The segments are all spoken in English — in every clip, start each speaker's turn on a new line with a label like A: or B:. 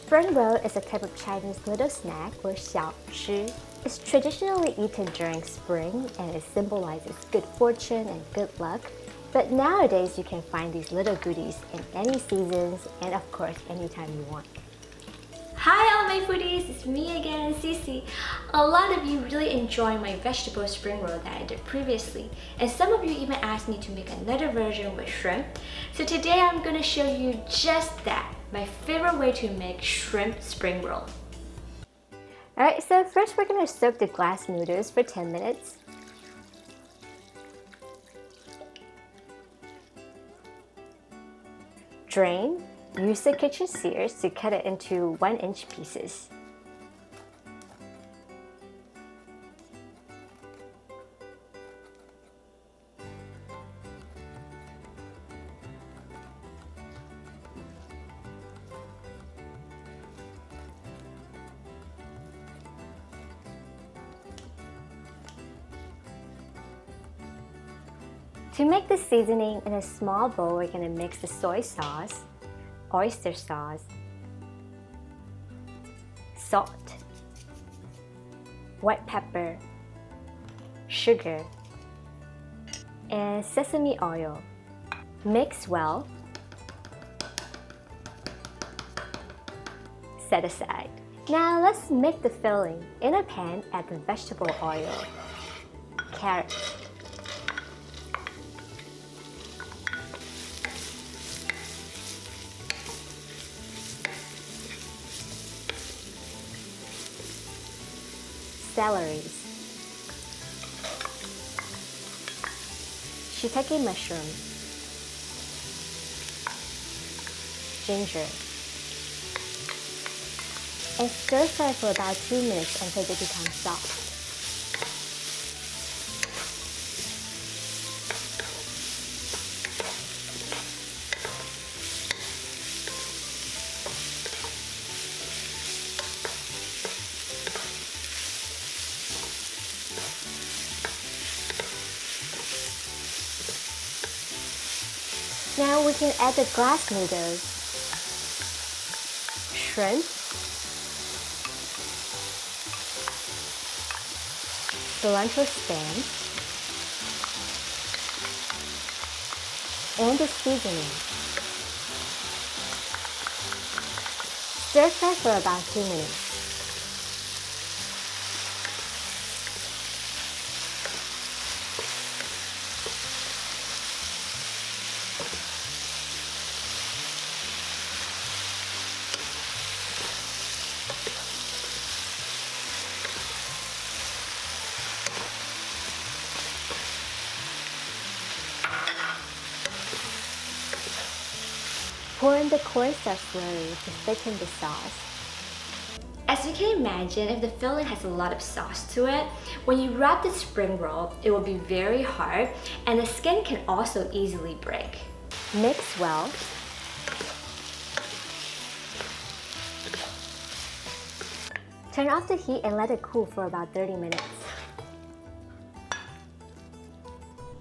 A: Spring roll is a type of Chinese little snack or 小吃. It's traditionally eaten during spring and it symbolizes good fortune and good luck. But nowadays you can find these little goodies in any seasons and of course anytime you want. Hi all my foodies, it's me again, CiCi. A lot of you really enjoy my vegetable spring roll that I did previously, and some of you even asked me to make another version with shrimp. So today I'm going to show you just that, my favorite way to make shrimp spring roll. Alright, so first we're going to soak the glass noodles for 10 minutes. Drain. Use the kitchen shears to cut it into 1-inch pieces. To make the seasoning in a small bowl, we're going to mix the soy sauce, oyster sauce, salt, white pepper, sugar, and sesame oil. Mix well. Set aside. Now let's make the filling. In a pan, add the vegetable oil, carrot, celery, shiitake mushroom, ginger, and stir fry for about 2 minutes until they become soft. Now we can add the glass noodles, shrimp, cilantro stems, and the seasoning. Stir fry for about 2 minutes. Pour in the cornstarch slowly to thicken the sauce. As you can imagine, if the filling has a lot of sauce to it, when you wrap the spring roll, it will be very hard and the skin can also easily break. Mix well. Turn off the heat and let it cool for about 30 minutes.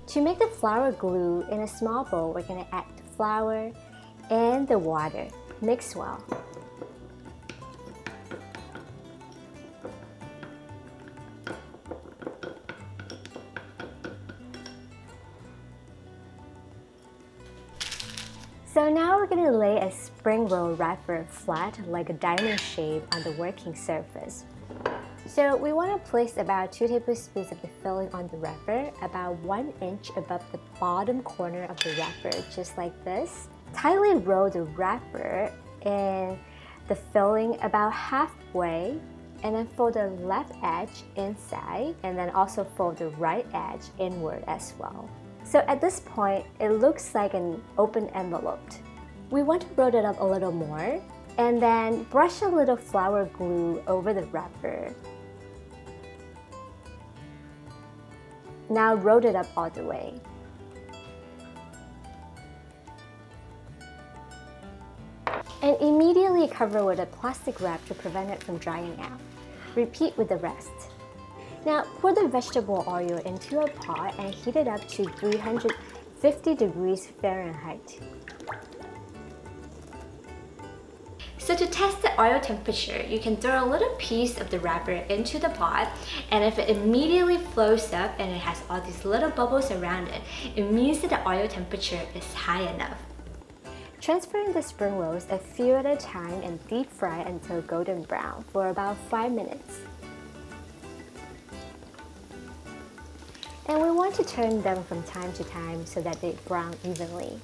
A: To make the flour glue, in a small bowl, we're going to add the flour and the water. Mix well. So now we're going to lay a spring roll wrapper flat like a diamond shape on the working surface. So we want to place about 2 tablespoons of the filling on the wrapper, about 1 inch above the bottom corner of the wrapper, just like this. Tightly roll the wrapper and the filling about halfway, and then fold the left edge inside, and then also fold the right edge inward as well. So at this point, it looks like an open envelope. We want to roll it up a little more, and then brush a little flour glue over the wrapper. Now roll it up all the way. And immediately cover with a plastic wrap to prevent it from drying out. Repeat with the rest. Now pour the vegetable oil into a pot and heat it up to 350 degrees Fahrenheit. So to test the oil temperature, you can throw a little piece of the wrapper into the pot, and if it immediately flows up and it has all these little bubbles around it, it means that the oil temperature is high enough. Transfer in the spring rolls a few at a time and deep fry until golden brown for about 5 minutes. And we want to turn them from time to time so that they brown evenly.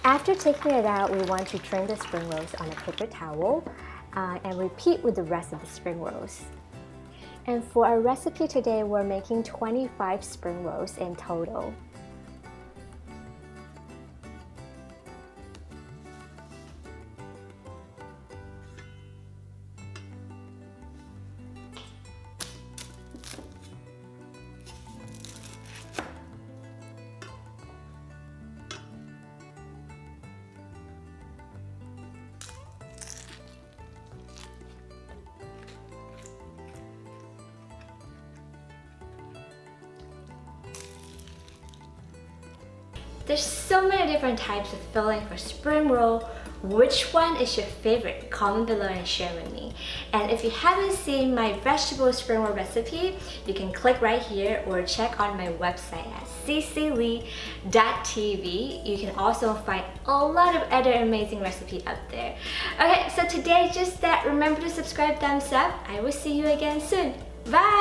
A: After taking it out, we want to drain the spring rolls on a paper towel and repeat with the rest of the spring rolls. And for our recipe today, we're making 25 spring rolls in total. There's so many different types of filling for spring roll. Which one is your favorite? Comment below and share with me. And if you haven't seen my vegetable spring roll recipe, you can click right here or check on my website at cicilee.tv. You can also find a lot of other amazing recipes up there. Okay, so today just that. Remember to subscribe, thumbs up. I will see you again soon. Bye!